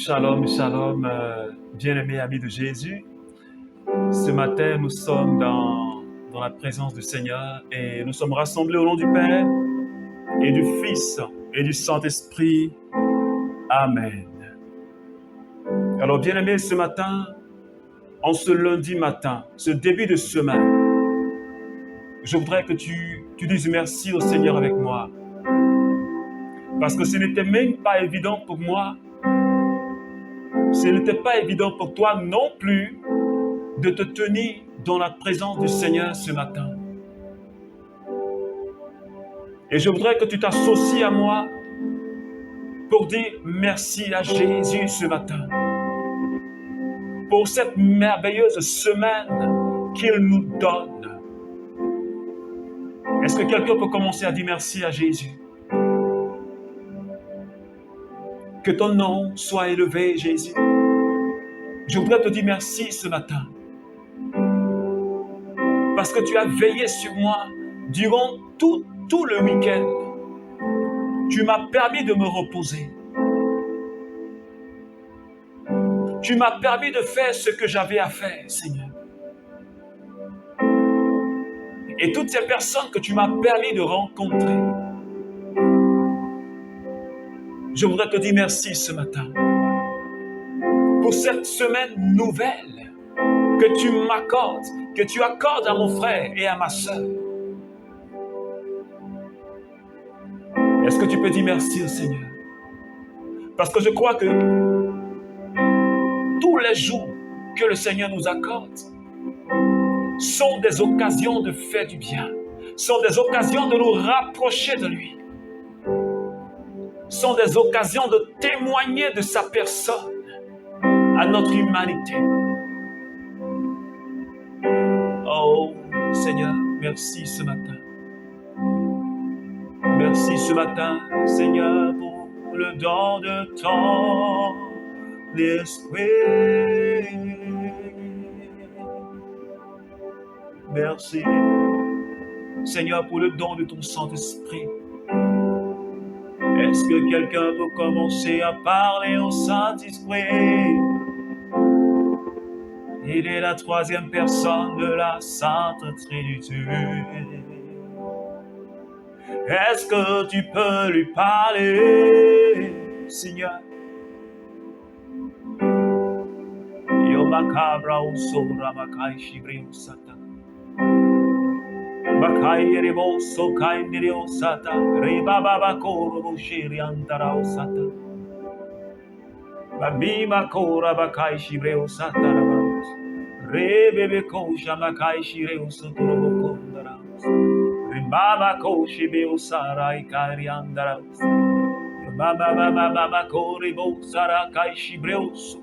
Shalom, shalom, bien-aimés amis de Jésus. Ce matin, nous sommes dans la présence du Seigneur et nous sommes rassemblés au nom du Père et du Fils et du Saint-Esprit. Amen. Alors, bien-aimés, ce matin, en ce lundi matin, ce début de semaine, je voudrais que tu dises merci au Seigneur avec moi. Parce que ce n'était même pas évident pour moi, ce n'était pas évident pour toi non plus de te tenir dans la présence du Seigneur ce matin. Et je voudrais que tu t'associes à moi pour dire merci à Jésus ce matin. Pour cette merveilleuse semaine qu'il nous donne. Est-ce que quelqu'un peut commencer à dire merci à Jésus? Que ton nom soit élevé, Jésus. Je voudrais te dire merci ce matin. Parce que tu as veillé sur moi durant tout le week-end. Tu m'as permis de me reposer. Tu m'as permis de faire ce que j'avais à faire, Seigneur. Et toutes ces personnes que tu m'as permis de rencontrer, je voudrais te dire merci ce matin pour cette semaine nouvelle que tu m'accordes, que tu accordes à mon frère et à ma sœur. Est-ce que tu peux dire merci au Seigneur? Parce que je crois que tous les jours que le Seigneur nous accorde sont des occasions de faire du bien, sont des occasions de nous rapprocher de lui, sont des occasions de témoigner de sa personne à notre humanité. Oh Seigneur, merci ce matin. Merci ce matin, Seigneur, pour le don de ton esprit. Merci, Seigneur, pour le don de ton Saint-Esprit. Est-ce que quelqu'un peut commencer à parler au Saint-Esprit? Il est la troisième personne de la Sainte Trinité. Est-ce que tu peux lui parler, Seigneur? Yo macabra usora makai shibri usata. Makai rebo so kai niri usata. Reba baba koro bushiri antara usata. Babima kora bakai shibri usata. Rebebe kosha makai shire usotoro bokondara. Baba koshi be usara ikari andara. Baba kori bo usara kaishi breuso.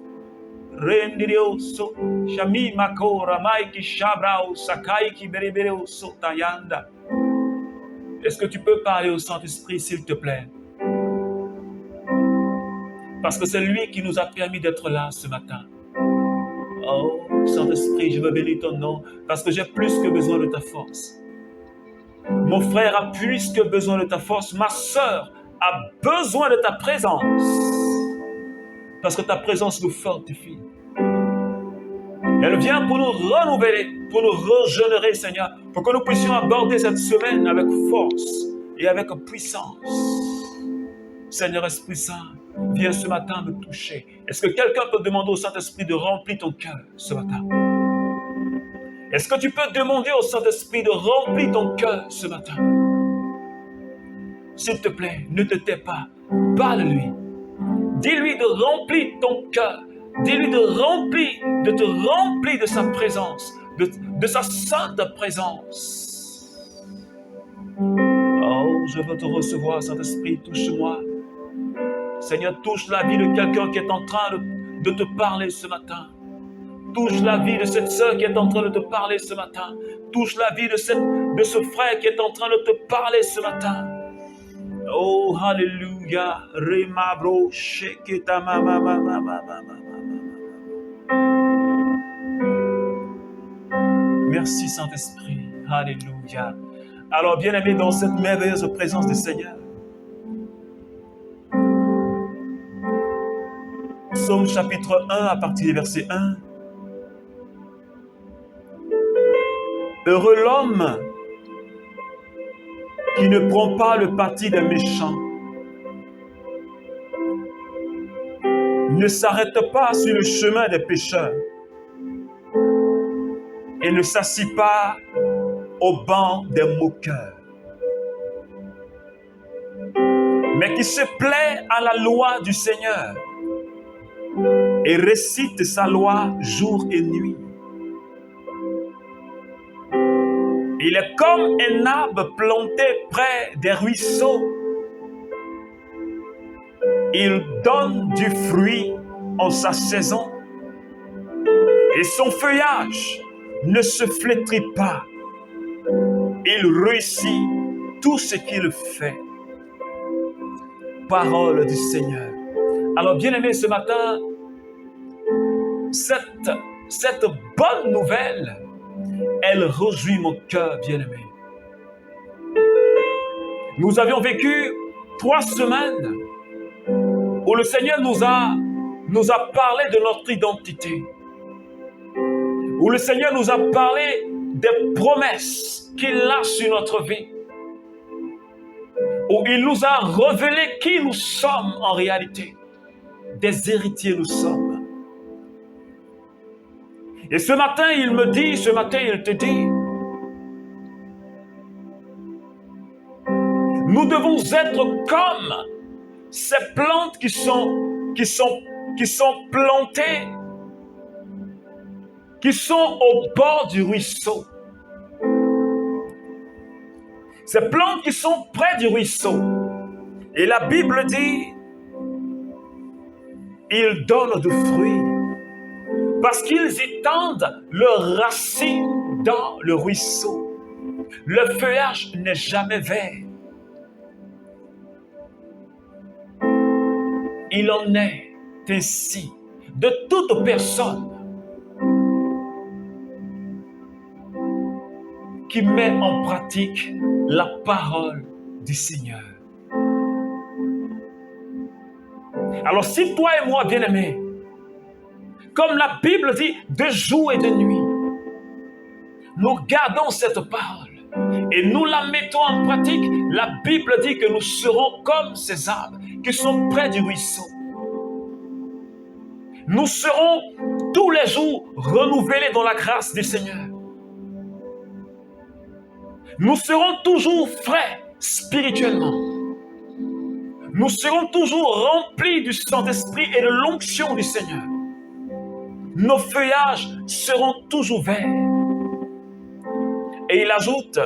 Rendirioso. Shami makora maiki shabrao sakai ki berebereuso tayanda. Est-ce que tu peux parler au Saint-Esprit, s'il te plaît? Parce que c'est lui qui nous a permis d'être là ce matin. Oh, Saint-Esprit, je veux bénir ton nom parce que j'ai plus que besoin de ta force. Mon frère a plus que besoin de ta force. Ma sœur a besoin de ta présence. Parce que ta présence nous fortifie. Elle vient pour nous renouveler, pour nous régénérer, Seigneur, pour que nous puissions aborder cette semaine avec force et avec puissance. Seigneur Esprit Saint, viens ce matin me toucher. Est-ce que quelqu'un peut demander au Saint-Esprit de remplir ton cœur ce matin? Est-ce que tu peux demander au Saint-Esprit de remplir ton cœur ce matin? S'il te plaît, ne te tais pas. Parle-lui. Dis-lui de remplir ton cœur. Dis-lui de te remplir de sa présence, de sa sainte présence. Oh, je veux te recevoir, Saint-Esprit, touche-moi. Seigneur, touche la vie de quelqu'un qui est en train de te parler ce matin. Touche la vie de cette sœur qui est en train de te parler ce matin. Touche la vie de ce frère qui est en train de te parler ce matin. Oh, hallelujah. Remabro, sheketa, mama, mama, mama. Merci Saint-Esprit. Alléluia. Alors, bien-aimés, dans cette merveilleuse présence du Seigneur, Psaume chapitre 1 à partir du verset 1. Heureux l'homme qui ne prend pas le parti des méchants, ne s'arrête pas sur le chemin des pécheurs et ne s'assit pas au banc des moqueurs, mais qui se plaît à la loi du Seigneur et récite sa loi jour et nuit. Il est comme un arbre planté près des ruisseaux. Il donne du fruit en sa saison et son feuillage ne se flétrit pas. Il réussit tout ce qu'il fait. Parole du Seigneur. Alors, bien-aimés, ce matin, cette bonne nouvelle, elle réjouit mon cœur, bien-aimé. Nous avions vécu 3 semaines où le Seigneur nous a parlé de notre identité, où le Seigneur nous a parlé des promesses qu'il a sur notre vie, où il nous a révélé qui nous sommes en réalité. Des héritiers nous sommes. Et ce matin, il te dit, nous devons être comme ces plantes qui sont plantées, qui sont au bord du ruisseau. Ces plantes qui sont près du ruisseau. Et la Bible dit, ils donnent du fruit parce qu'ils étendent leurs racines dans le ruisseau. Le feuillage n'est jamais vert. Il en est ainsi de toute personne qui met en pratique la parole du Seigneur. Alors si toi et moi, bien-aimés, comme la Bible dit, de jour et de nuit, nous gardons cette parole et nous la mettons en pratique, la Bible dit que nous serons comme ces arbres qui sont près du ruisseau. Nous serons tous les jours renouvelés dans la grâce du Seigneur. Nous serons toujours frais spirituellement. Nous serons toujours remplis du Saint-Esprit et de l'onction du Seigneur. Nos feuillages seront toujours verts. Et il ajoute,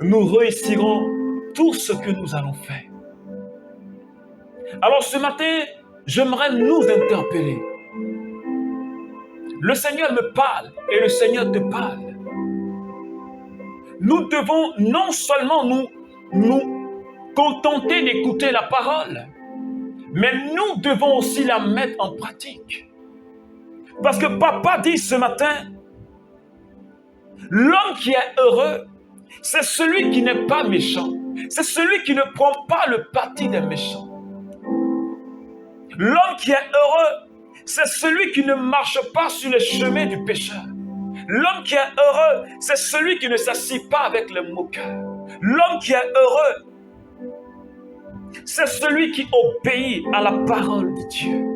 nous réussirons tout ce que nous allons faire. Alors ce matin, j'aimerais nous interpeller. Le Seigneur me parle et le Seigneur te parle. Nous devons non seulement nous contenter d'écouter la parole, mais nous devons aussi la mettre en pratique. Parce que papa dit ce matin, l'homme qui est heureux, c'est celui qui n'est pas méchant. C'est celui qui ne prend pas le parti des méchants. L'homme qui est heureux, c'est celui qui ne marche pas sur les chemins du pécheur. L'homme qui est heureux, c'est celui qui ne s'assied pas avec les moqueurs. L'homme qui est heureux, c'est celui qui obéit à la parole de Dieu.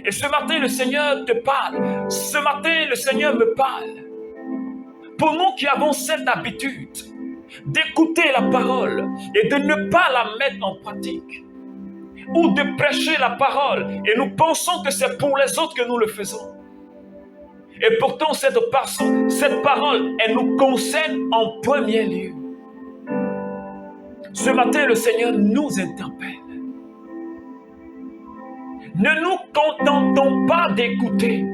Et ce matin, le Seigneur te parle. Ce matin, le Seigneur me parle. Pour nous qui avons cette habitude d'écouter la parole et de ne pas la mettre en pratique, ou de prêcher la parole et nous pensons que c'est pour les autres que nous le faisons. Et pourtant, cette parole, elle nous concerne en premier lieu. Ce matin, le Seigneur nous interpelle. Ne nous contentons pas d'écouter,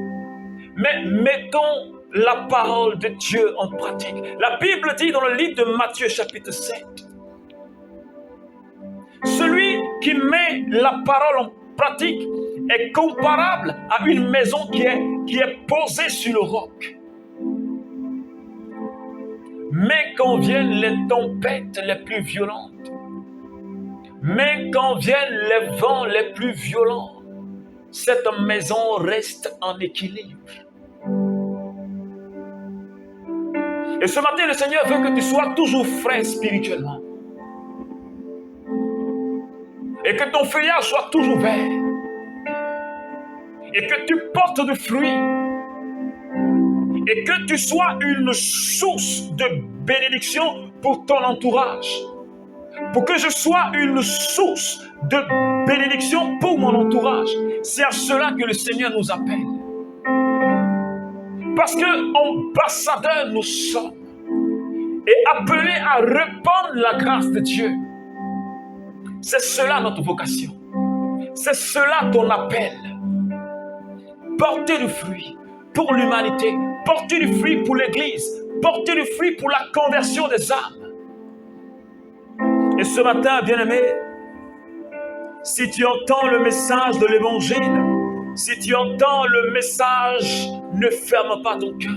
mais mettons la parole de Dieu en pratique. La Bible dit dans le livre de Matthieu chapitre 7, celui qui met la parole en pratique est comparable à une maison qui est posée sur le roc. Mais quand viennent les tempêtes les plus violentes, mais quand viennent les vents les plus violents, cette maison reste en équilibre. Et ce matin, le Seigneur veut que tu sois toujours frais spirituellement. Et que ton feuillage soit toujours vert. Et que tu portes du fruit. Et que tu sois une source de bénédiction pour ton entourage. Pour que je sois une source de bénédiction pour mon entourage. C'est à cela que le Seigneur nous appelle. Parce que ambassadeurs nous sommes. Et appelés à répandre la grâce de Dieu. C'est cela notre vocation. C'est cela ton appel. Porter du fruit pour l'humanité. Porter du fruit pour l'Église. Porter du fruit pour la conversion des âmes. Et ce matin, bien-aimé, si tu entends le message de l'Évangile, si tu entends le message, ne ferme pas ton cœur.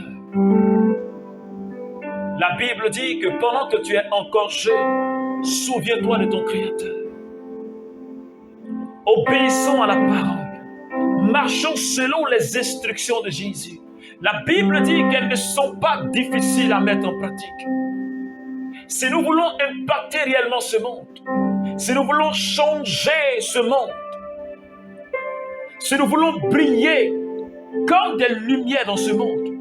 La Bible dit que pendant que tu es encore jeune, souviens-toi de ton Créateur. Obéissons à la parole. Marchons selon les instructions de Jésus. La Bible dit qu'elles ne sont pas difficiles à mettre en pratique. Si nous voulons impacter réellement ce monde, si nous voulons changer ce monde, si nous voulons briller comme des lumières dans ce monde,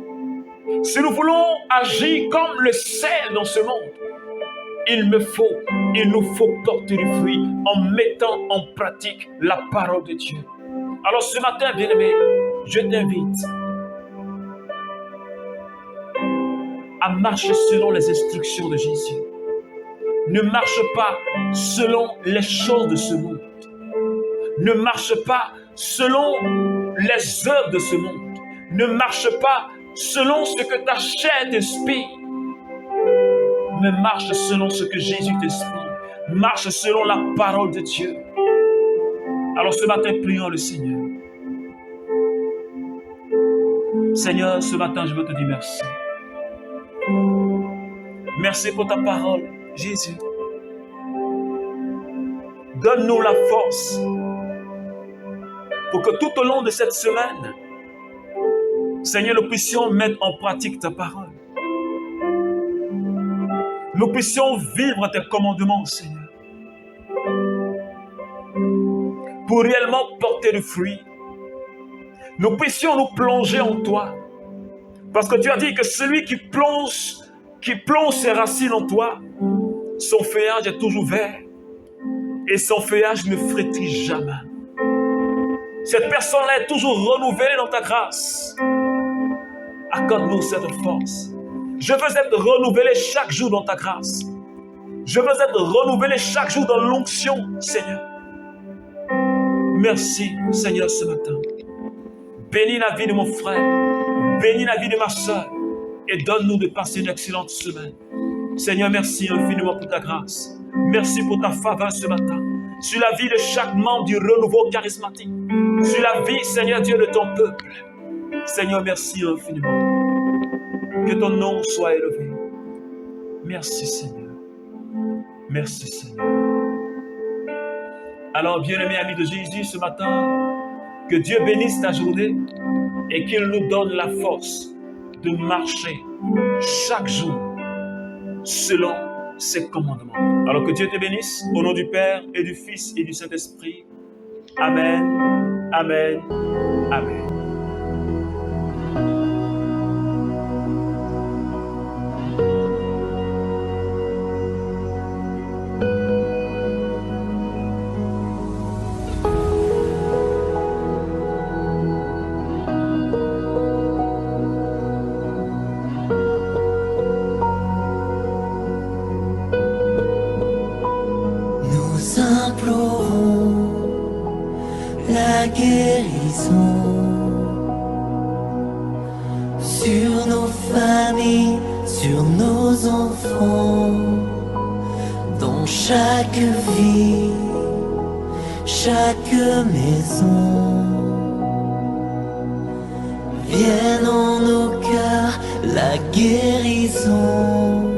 si nous voulons agir comme le sel dans ce monde, il nous faut porter du fruit en mettant en pratique la parole de Dieu. Alors ce matin, bien-aimé, je t'invite à marcher selon les instructions de Jésus. Ne marche pas selon les choses de ce monde. Ne marche pas selon les œuvres de ce monde. Ne marche pas selon ce que ta chair t'inspire. Mais marche selon ce que Jésus t'inspire. Marche selon la parole de Dieu. Alors ce matin, prions le Seigneur. Seigneur, ce matin, je veux te dire merci. Merci pour ta parole, Jésus. Donne-nous la force pour que tout au long de cette semaine, Seigneur, nous puissions mettre en pratique ta parole. Nous puissions vivre tes commandements, Seigneur. Pour réellement porter du fruit. Nous puissions nous plonger en toi. Parce que tu as dit que celui qui plonge ses racines en toi, son feuillage est toujours vert. Et son feuillage ne frétille jamais. Cette personne-là est toujours renouvelée dans ta grâce. Accorde-nous cette force. Je veux être renouvelé chaque jour dans ta grâce. Je veux être renouvelé chaque jour dans l'onction, Seigneur. Merci, Seigneur, ce matin. Bénis la vie de mon frère. Bénis la vie de ma soeur. Et donne-nous de passer une excellente semaine. Seigneur, merci infiniment pour ta grâce. Merci pour ta faveur ce matin. Sur la vie de chaque membre du renouveau charismatique. Sur la vie, Seigneur Dieu, de ton peuple. Seigneur, merci infiniment. Que ton nom soit élevé. Merci, Seigneur. Merci, Seigneur. Alors, bien-aimés amis de Jésus, ce matin, que Dieu bénisse ta journée et qu'il nous donne la force de marcher chaque jour selon ses commandements. Alors que Dieu te bénisse, au nom du Père et du Fils et du Saint-Esprit. Amen, Amen, Amen. La guérison sur nos familles, sur nos enfants, dans chaque vie, chaque maison. Vienne en nos cœurs la guérison.